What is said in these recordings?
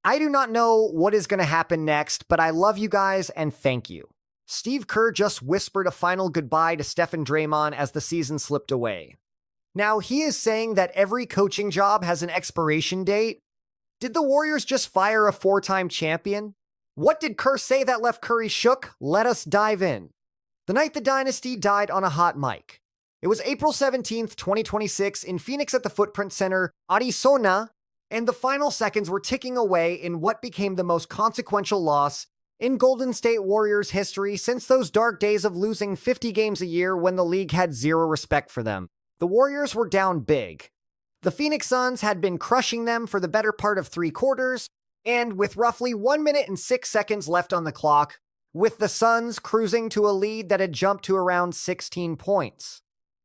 I do not know what is going to happen next, but I love you guys and thank you. Steve Kerr just whispered a final goodbye to Steph and Draymond as the season slipped away. Now, he is saying that every coaching job has an expiration date. Did the Warriors just fire a four-time champion? What did Kerr say that left Curry shook? Let us dive in. The night the dynasty died on a hot mic. It was April 17th, 2026 in Phoenix at the Footprint Center, Arizona, and the final seconds were ticking away in what became the most consequential loss in Golden State Warriors history since those dark days of losing 50 games a year when the league had zero respect for them. The Warriors were down big. The Phoenix Suns had been crushing them for the better part of 3 quarters, and with roughly 1 minute and 6 seconds left on the clock, with the Suns cruising to a lead that had jumped to around 16 points.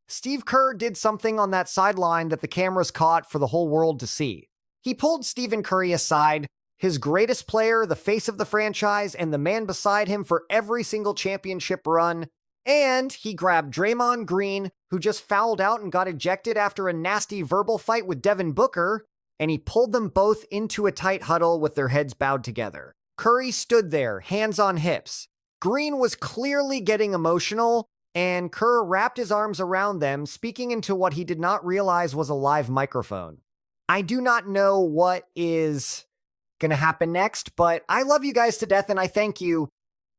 Steve Kerr did something on that sideline that the cameras caught for the whole world to see. He pulled Stephen Curry aside, his greatest player, the face of the franchise, and the man beside him for every single championship run, and he grabbed Draymond Green, who just fouled out and got ejected after a nasty verbal fight with Devin Booker, and he pulled them both into a tight huddle with their heads bowed together. Curry stood there, hands on hips. Green was clearly getting emotional, and Kerr wrapped his arms around them, speaking into what he did not realize was a live microphone. I do not know what is going to happen next, but I love you guys to death and I thank you.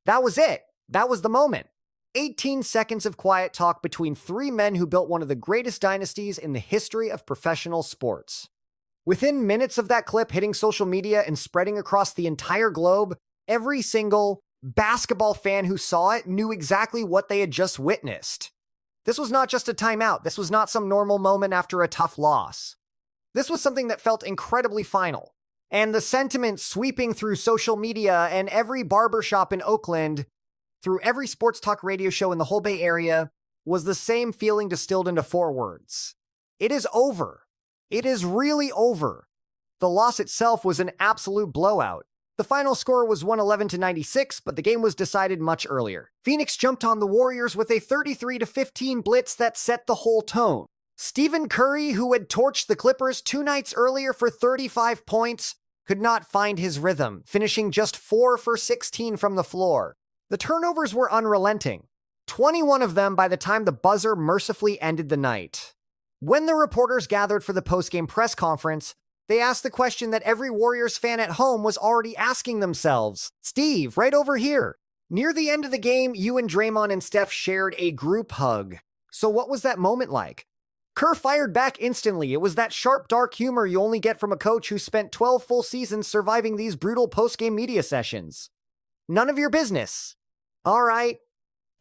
That was it. That was the moment. 18 seconds of quiet talk between 3 men who built one of the greatest dynasties in the history of professional sports. Within minutes of that clip hitting social media and spreading across the entire globe, every single basketball fan who saw it knew exactly what they had just witnessed. This was not just a timeout. This was not some normal moment after a tough loss. This was something that felt incredibly final. And the sentiment sweeping through social media and every barbershop in Oakland, through every sports talk radio show in the whole Bay Area, was the same feeling distilled into 4 words. It is over. It is really over. The loss itself was an absolute blowout. The final score was 111-96, but the game was decided much earlier. Phoenix jumped on the Warriors with a 33-15 blitz that set the whole tone. Stephen Curry, who had torched the Clippers 2 nights earlier for 35 points, could not find his rhythm, finishing just 4 for 16 from the floor. The turnovers were unrelenting, 21 of them by the time the buzzer mercifully ended the night. When the reporters gathered for the post-game press conference, they asked the question that every Warriors fan at home was already asking themselves. Steve, right over here. Near the end of the game, you and Draymond and Steph shared a group hug. So what was that moment like? Kerr fired back instantly. It was that sharp, dark humor you only get from a coach who spent 12 full seasons surviving these brutal post-game media sessions. None of your business. All right.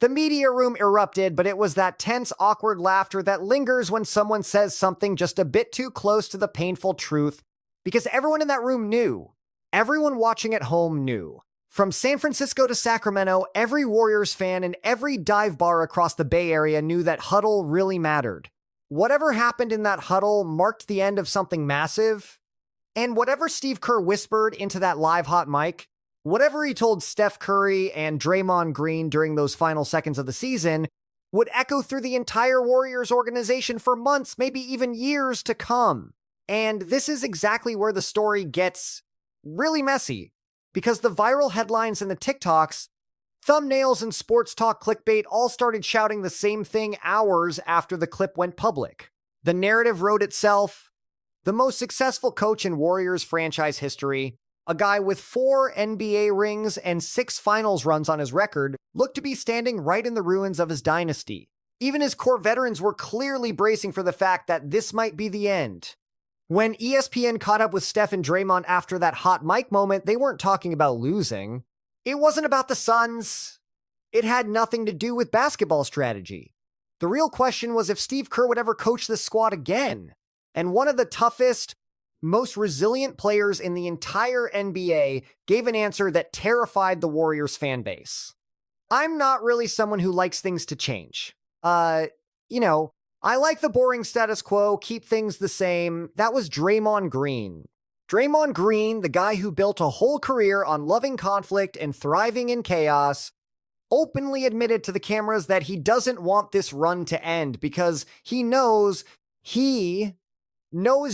The media room erupted, but it was that tense, awkward laughter that lingers when someone says something just a bit too close to the painful truth, because everyone in that room knew. Everyone watching at home knew. From San Francisco to Sacramento, every Warriors fan and every dive bar across the Bay Area knew that huddle really mattered. Whatever happened in that huddle marked the end of something massive, and whatever Steve Kerr whispered into that live hot mic, whatever he told Steph Curry and Draymond Green during those final seconds of the season would echo through the entire Warriors organization for months, maybe even years to come. And this is exactly where the story gets really messy, because the viral headlines and the TikToks, thumbnails and sports talk clickbait all started shouting the same thing hours after the clip went public. The narrative wrote itself. The most successful coach in Warriors franchise history, a guy with 4 NBA rings and 6 finals runs on his record, looked to be standing right in the ruins of his dynasty. Even his core veterans were clearly bracing for the fact that this might be the end. When ESPN caught up with Steph and Draymond after that hot mic moment, they weren't talking about losing. It wasn't about the Suns. It had nothing to do with basketball strategy. The real question was if Steve Kerr would ever coach this squad again. And one of the toughest, most resilient players in the entire NBA gave an answer that terrified the Warriors fan base. I'm not really someone who likes things to change. I like the boring status quo, keep things the same. That was Draymond Green. Draymond Green, the guy who built a whole career on loving conflict and thriving in chaos, openly admitted to the cameras that he doesn't want this run to end because he knows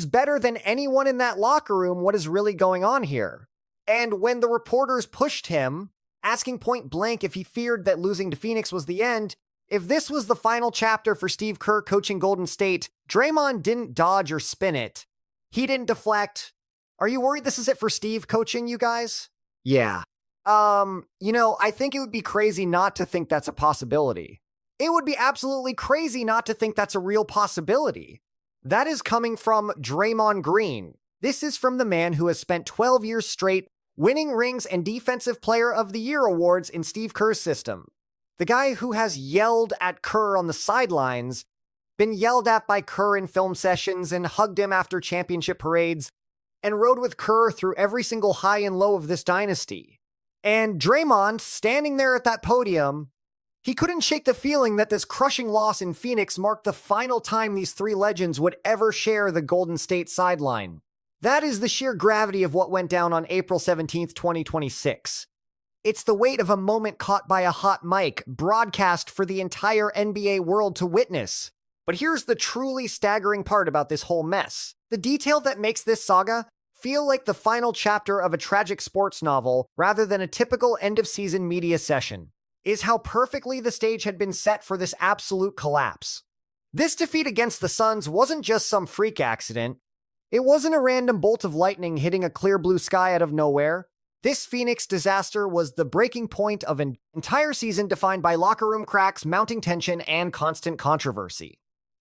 better than anyone in that locker room what is really going on here. And when the reporters pushed him, asking point blank if he feared that losing to Phoenix was the end, if this was the final chapter for Steve Kerr coaching Golden State, Draymond didn't dodge or spin it. He didn't deflect. Are you worried this is it for Steve coaching, you guys? Yeah. I think it would be crazy not to think that's a possibility. It would be absolutely crazy not to think that's a real possibility. That is coming from Draymond Green. This is from the man who has spent 12 years straight winning rings and Defensive Player of the Year awards in Steve Kerr's system. The guy who has yelled at Kerr on the sidelines, been yelled at by Kerr in film sessions and hugged him after championship parades, and rode with Kerr through every single high and low of this dynasty. And Draymond, standing there at that podium, he couldn't shake the feeling that this crushing loss in Phoenix marked the final time these three legends would ever share the Golden State sideline. That is the sheer gravity of what went down on April 17th, 2026. It's the weight of a moment caught by a hot mic, broadcast for the entire NBA world to witness. But here's the truly staggering part about this whole mess. The detail that makes this saga feel like the final chapter of a tragic sports novel rather than a typical end-of-season media session is how perfectly the stage had been set for this absolute collapse. This defeat against the Suns wasn't just some freak accident. It wasn't a random bolt of lightning hitting a clear blue sky out of nowhere. This Phoenix disaster was the breaking point of an entire season defined by locker room cracks, mounting tension, and constant controversy.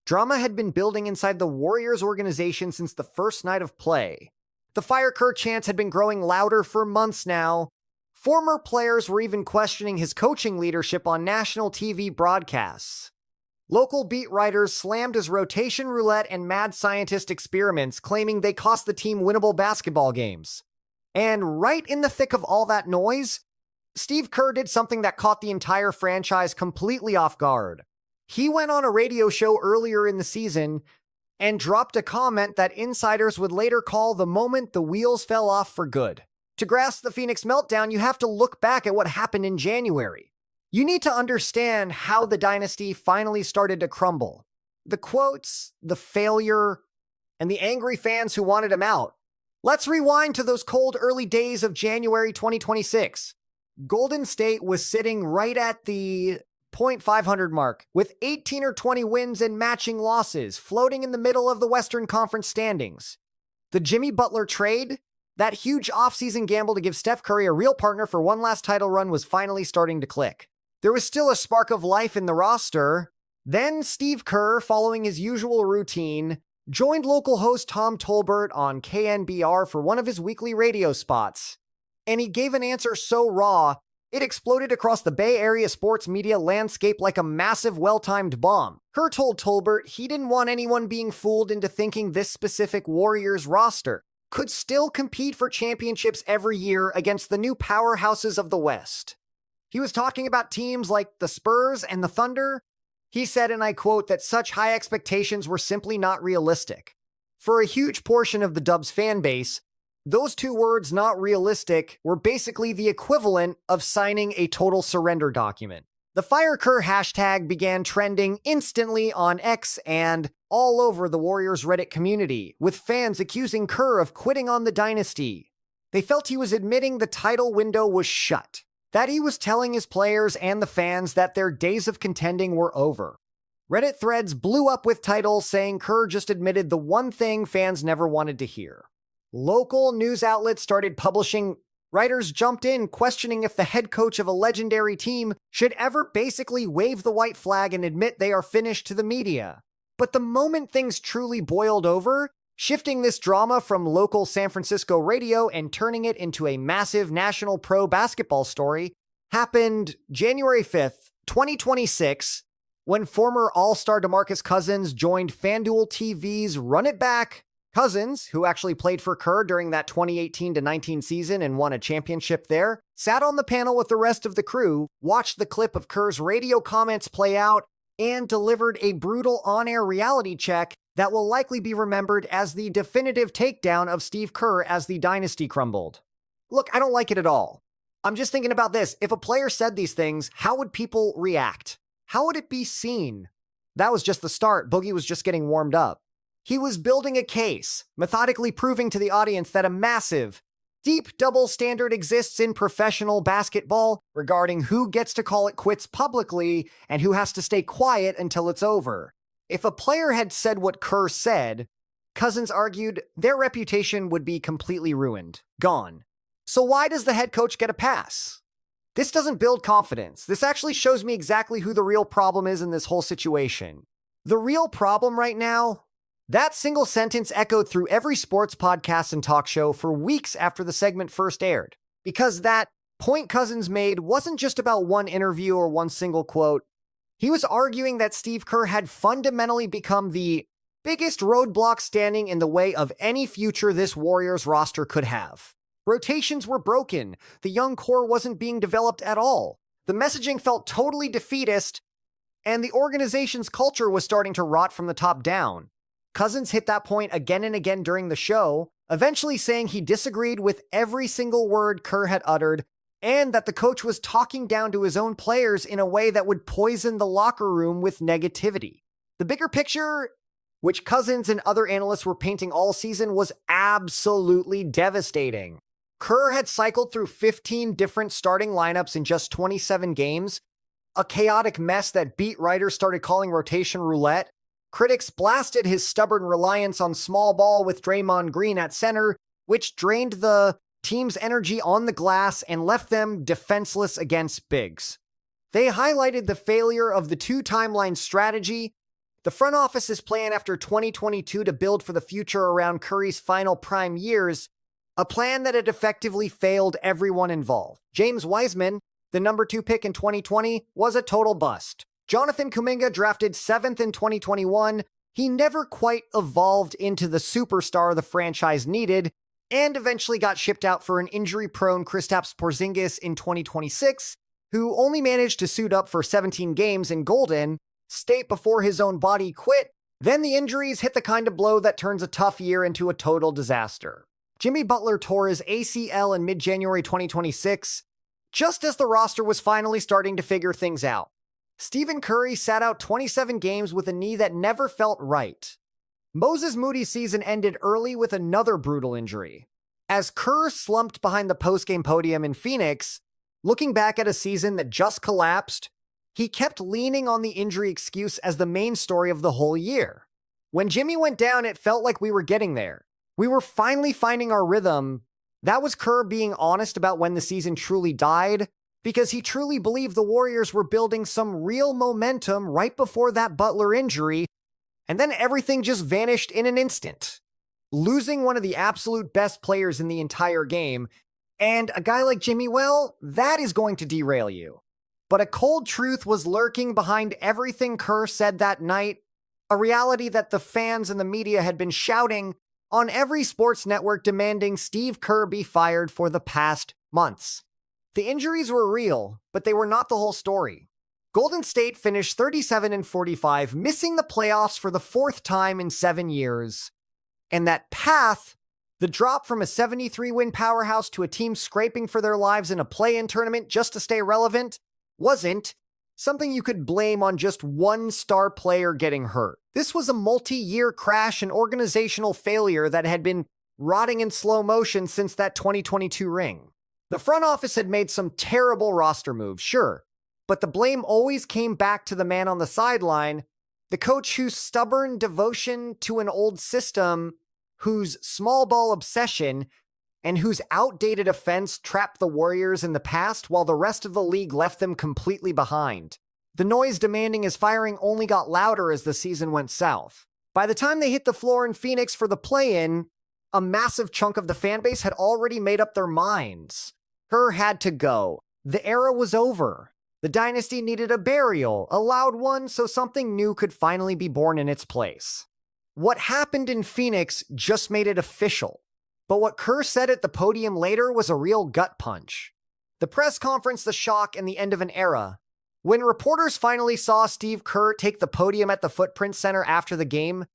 Drama had been building inside the Warriors organization since the first night of play. The Fire Kerr chants had been growing louder for months now. Former players were even questioning his coaching leadership on national TV broadcasts. Local beat writers slammed his rotation roulette and mad scientist experiments, claiming they cost the team winnable basketball games. And right in the thick of all that noise, Steve Kerr did something that caught the entire franchise completely off guard. He went on a radio show earlier in the season and dropped a comment that insiders would later call the moment the wheels fell off for good. To grasp the Phoenix meltdown, you have to look back at what happened in January. You need to understand how the dynasty finally started to crumble. The quotes, the failure, and the angry fans who wanted him out. Let's rewind to those cold early days of January 2026. Golden State was sitting right at the .500 mark, with 18 or 20 wins and matching losses, floating in the middle of the Western Conference standings. The Jimmy Butler trade, that huge offseason gamble to give Steph Curry a real partner for one last title run, was finally starting to click. There was still a spark of life in the roster. Then Steve Kerr, following his usual routine, joined local host Tom Tolbert on KNBR for one of his weekly radio spots. And he gave an answer so raw, it exploded across the Bay Area sports media landscape like a massive, well-timed bomb. Kerr told Tolbert he didn't want anyone being fooled into thinking this specific Warriors roster could still compete for championships every year against the new powerhouses of the West. He was talking about teams like the Spurs and the Thunder. He said, and I quote, that such high expectations were simply not realistic. For a huge portion of the Dubs fan base, those two words, not realistic, were basically the equivalent of signing a total surrender document. The Fire Kerr hashtag began trending instantly on X and all over the Warriors Reddit community, with fans accusing Kerr of quitting on the dynasty. They felt he was admitting the title window was shut, that he was telling his players and the fans that their days of contending were over. Reddit threads blew up with titles saying Kerr just admitted the one thing fans never wanted to hear. Local news outlets started publishing. Writers jumped in, questioning if the head coach of a legendary team should ever basically wave the white flag and admit they are finished to the media. But the moment things truly boiled over, shifting this drama from local San Francisco radio and turning it into a massive national pro basketball story, happened January 5th, 2026, when former All-Star DeMarcus Cousins joined FanDuel TV's Run It Back. Cousins, who actually played for Kerr during that 2018-19 season and won a championship there, sat on the panel with the rest of the crew, watched the clip of Kerr's radio comments play out, and delivered a brutal on-air reality check that will likely be remembered as the definitive takedown of Steve Kerr as the dynasty crumbled. Look, I don't like it at all. I'm just thinking about this. If a player said these things, how would people react? How would it be seen? That was just the start. Boogie was just getting warmed up. He was building a case, methodically proving to the audience that a massive, Deep double standard exists in professional basketball regarding who gets to call it quits publicly and who has to stay quiet until it's over. If a player had said what Kerr said, Cousins argued their reputation would be completely ruined, gone. So why does the head coach get a pass? This doesn't build confidence. This actually shows me exactly who the real problem is in this whole situation. The real problem right now, that single sentence echoed through every sports podcast and talk show for weeks after the segment first aired. Because that point Cousins made wasn't just about one interview or one single quote. He was arguing that Steve Kerr had fundamentally become the biggest roadblock standing in the way of any future this Warriors roster could have. Rotations were broken. The young core wasn't being developed at all. The messaging felt totally defeatist, and the organization's culture was starting to rot from the top down. Cousins hit that point again and again during the show, eventually saying he disagreed with every single word Kerr had uttered, and that the coach was talking down to his own players in a way that would poison the locker room with negativity. The bigger picture, which Cousins and other analysts were painting all season, was absolutely devastating. Kerr had cycled through 15 different starting lineups in just 27 games, a chaotic mess that beat writers started calling rotation roulette. Critics blasted his stubborn reliance on small ball with Draymond Green at center, which drained the team's energy on the glass and left them defenseless against bigs. They highlighted the failure of the two-timeline strategy, the front office's plan after 2022 to build for the future around Curry's final prime years, a plan that had effectively failed everyone involved. James Wiseman, the number 2 pick in 2020, was a total bust. Jonathan Kuminga, drafted 7th in 2021, he never quite evolved into the superstar the franchise needed, and eventually got shipped out for an injury-prone Kristaps Porzingis in 2026, who only managed to suit up for 17 games in Golden State before his own body quit. Then the injuries hit the kind of blow that turns a tough year into a total disaster. Jimmy Butler tore his ACL in mid-January 2026, just as the roster was finally starting to figure things out. Stephen Curry sat out 27 games with a knee that never felt right. Moses Moody's season ended early with another brutal injury. As Kerr slumped behind the postgame podium in Phoenix, looking back at a season that just collapsed, he kept leaning on the injury excuse as the main story of the whole year. When Jimmy went down, it felt like we were getting there. We were finally finding our rhythm. That was Kerr being honest about when the season truly died, because he truly believed the Warriors were building some real momentum right before that Butler injury, and then everything just vanished in an instant. Losing one of the absolute best players in the entire game, and a guy like Jimmy, well, that is going to derail you. But a cold truth was lurking behind everything Kerr said that night, a reality that the fans and the media had been shouting on every sports network demanding Steve Kerr be fired for the past months. The injuries were real, but they were not the whole story. Golden State finished 37-45, missing the playoffs for the 4th time in 7 years. And that path, the drop from a 73-win powerhouse to a team scraping for their lives in a play-in tournament just to stay relevant, wasn't something you could blame on just one star player getting hurt. This was a multi-year crash and organizational failure that had been rotting in slow motion since that 2022 ring. The front office had made some terrible roster moves, sure, but the blame always came back to the man on the sideline, the coach whose stubborn devotion to an old system, whose small ball obsession, and whose outdated offense trapped the Warriors in the past while the rest of the league left them completely behind. The noise demanding his firing only got louder as the season went south. By the time they hit the floor in Phoenix for the play-in, a massive chunk of the fan base had already made up their minds. Kerr had to go. The era was over. The dynasty needed a burial, a loud one, so something new could finally be born in its place. What happened in Phoenix just made it official. But what Kerr said at the podium later was a real gut punch. The press conference, the shock, and the end of an era. When reporters finally saw Steve Kerr take the podium at the Footprint Center after the game,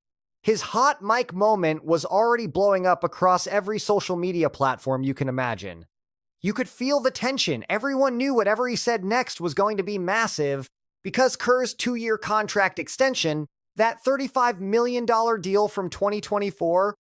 his hot mic moment was already blowing up across every social media platform you can imagine. You could feel the tension. Everyone knew whatever he said next was going to be massive because Kerr's 2-year contract extension, that $35 million deal from 2024,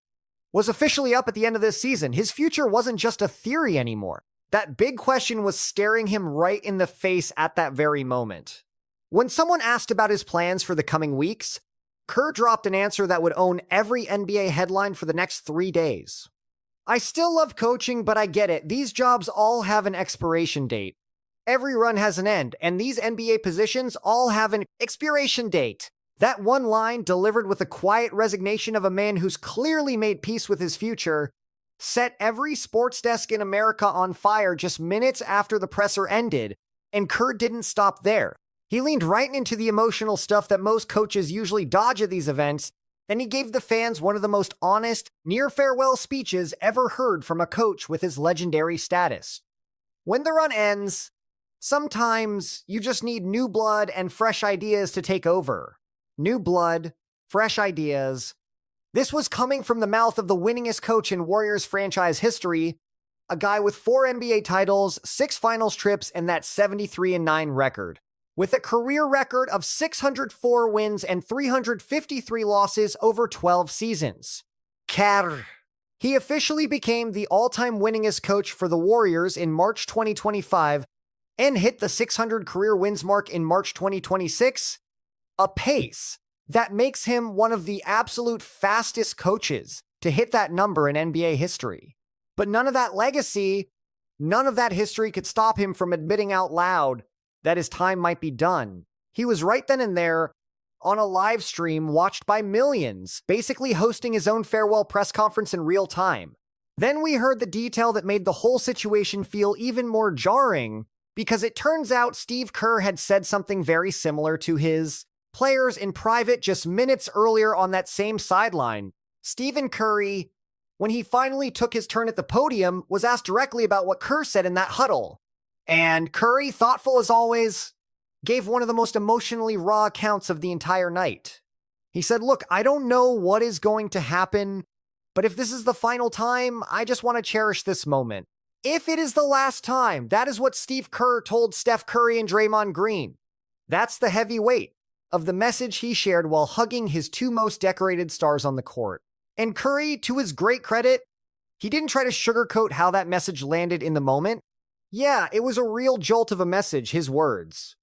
was officially up at the end of this season. His future wasn't just a theory anymore. That big question was staring him right in the face at that very moment. When someone asked about his plans for the coming weeks, Kerr dropped an answer that would own every NBA headline for the next 3 days. "I still love coaching, but I get it. These jobs all have an expiration date. Every run has an end, and these NBA positions all have an expiration date." That one line, delivered with the quiet resignation of a man who's clearly made peace with his future, set every sports desk in America on fire just minutes after the presser ended, and Kerr didn't stop there. He leaned right into the emotional stuff that most coaches usually dodge at these events, and he gave the fans one of the most honest, near-farewell speeches ever heard from a coach with his legendary status. When the run ends, sometimes you just need new blood and fresh ideas to take over. New blood, fresh ideas. This was coming from the mouth of the winningest coach in Warriors franchise history, a guy with 4 NBA titles, 6 finals trips, and that 73-9 record. With a career record of 604 wins and 353 losses over 12 seasons. Kerr. He officially became the all-time winningest coach for the Warriors in March 2025 and hit the 600 career wins mark in March 2026, a pace that makes him one of the absolute fastest coaches to hit that number in NBA history. But none of that legacy, none of that history could stop him from admitting out loud that his time might be done. He was right then and there on a live stream watched by millions, basically hosting his own farewell press conference in real time. Then we heard the detail that made the whole situation feel even more jarring, because it turns out Steve Kerr had said something very similar to his players in private just minutes earlier on that same sideline. Stephen Curry, when he finally took his turn at the podium, was asked directly about what Kerr said in that huddle. And Curry, thoughtful as always, gave one of the most emotionally raw accounts of the entire night. He said, "Look, I don't know what is going to happen, but if this is the final time, I just want to cherish this moment. If it is the last time," that is what Steve Kerr told Steph Curry and Draymond Green. That's the heavy weight of the message he shared while hugging his 2 most decorated stars on the court. And Curry, to his great credit, he didn't try to sugarcoat how that message landed in the moment. Yeah, it was a real jolt of a message, his words.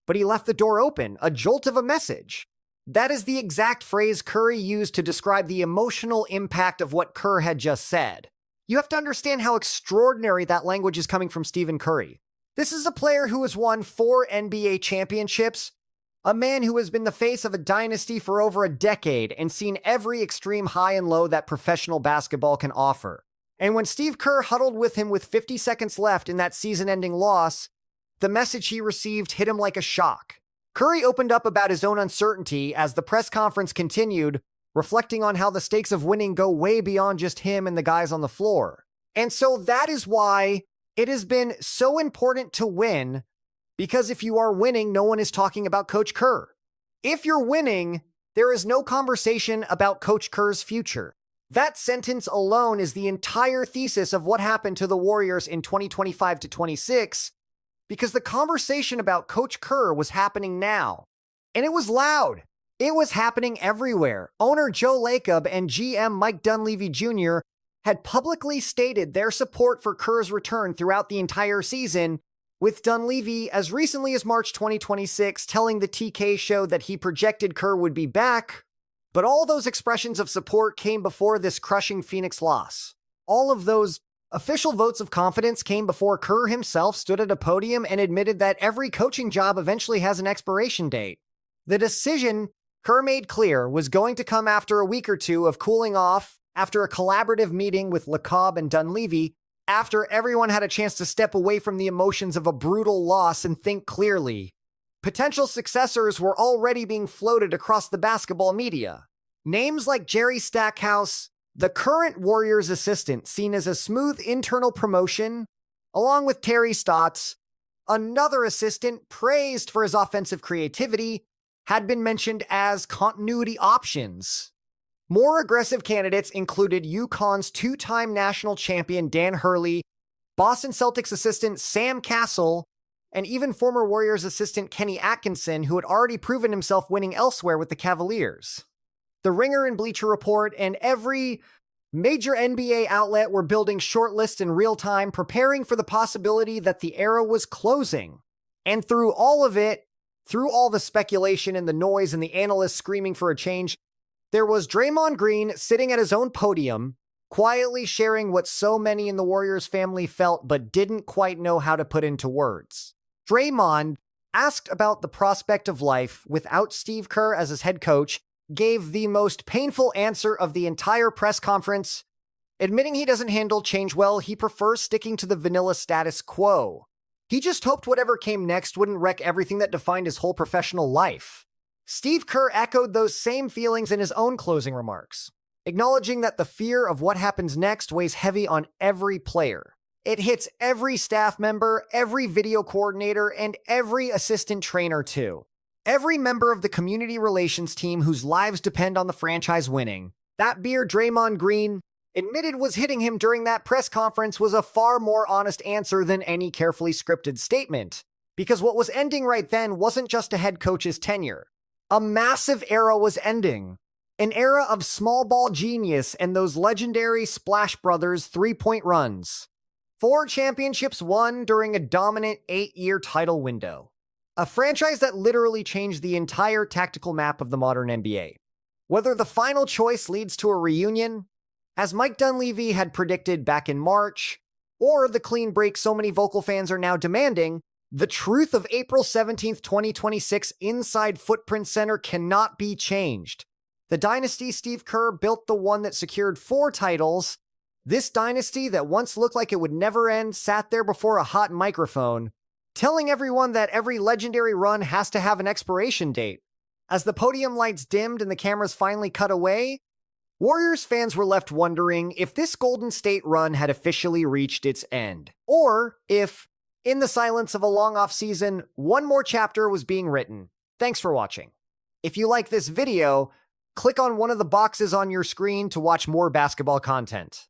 But he left the door open, a jolt of a message. That is the exact phrase Curry used to describe the emotional impact of what Kerr had just said. You have to understand how extraordinary that language is coming from Stephen Curry. This is a player who has won 4 NBA championships, a man who has been the face of a dynasty for over a decade and seen every extreme high and low that professional basketball can offer. And when Steve Kerr huddled with him with 50 seconds left in that season-ending loss, the message he received hit him like a shock. Curry opened up about his own uncertainty as the press conference continued, reflecting on how the stakes of winning go way beyond just him and the guys on the floor. And so that is why it has been so important to win, because if you are winning, no one is talking about Coach Kerr. If you're winning, there is no conversation about Coach Kerr's future. That sentence alone is the entire thesis of what happened to the Warriors in 2025 to 26, because the conversation about Coach Kerr was happening now. And it was loud. It was happening everywhere. Owner Joe Lacob and GM Mike Dunleavy Jr. had publicly stated their support for Kerr's return throughout the entire season, with Dunleavy as recently as March 2026 telling the TK show that he projected Kerr would be back. But all those expressions of support came before this crushing Phoenix loss. All of those official votes of confidence came before Kerr himself stood at a podium and admitted that every coaching job eventually has an expiration date. The decision Kerr made clear was going to come after a week or two of cooling off, after a collaborative meeting with Lacob and Dunleavy, after everyone had a chance to step away from the emotions of a brutal loss and think clearly. Potential successors were already being floated across the basketball media. Names like Jerry Stackhouse, the current Warriors assistant, seen as a smooth internal promotion, along with Terry Stotts, another assistant praised for his offensive creativity, had been mentioned as continuity options. More aggressive candidates included UConn's 2-time national champion Dan Hurley, Boston Celtics assistant Sam Castle, and even former Warriors assistant Kenny Atkinson, who had already proven himself winning elsewhere with the Cavaliers. The Ringer and Bleacher Report and every Major NBA outlet were building shortlists in real time, preparing for the possibility that the era was closing. And through all of it, through all the speculation and the noise and the analysts screaming for a change, there was Draymond Green sitting at his own podium, quietly sharing what so many in the Warriors family felt but didn't quite know how to put into words. Draymond, asked about the prospect of life without Steve Kerr as his head coach, gave the most painful answer of the entire press conference, admitting he doesn't handle change well. He prefers sticking to the vanilla status quo. He just hoped whatever came next wouldn't wreck everything that defined his whole professional life. Steve Kerr echoed those same feelings in his own closing remarks, acknowledging that the fear of what happens next weighs heavy on every player. It hits every staff member, every video coordinator, and every assistant trainer too. Every member of the community relations team whose lives depend on the franchise winning. That beer Draymond Green admitted was hitting him during that press conference was a far more honest answer than any carefully scripted statement. Because what was ending right then wasn't just a head coach's tenure. A massive era was ending. An era of small ball genius and those legendary Splash Brothers three-point runs. 4 championships won during a dominant 8-year title window. A franchise that literally changed the entire tactical map of the modern NBA. Whether the final choice leads to a reunion, as Mike Dunleavy had predicted back in March, or the clean break so many vocal fans are now demanding, the truth of April 17th, 2026 inside Footprint Center cannot be changed. The dynasty Steve Kerr built, the one that secured 4 titles, this dynasty that once looked like it would never end, sat there before a hot microphone, telling everyone that every legendary run has to have an expiration date. As the podium lights dimmed and the cameras finally cut away, Warriors fans were left wondering if this Golden State run had officially reached its end, or if, in the silence of a long off-season, one more chapter was being written. Thanks for watching. If you like this video, click on one of the boxes on your screen to watch more basketball content.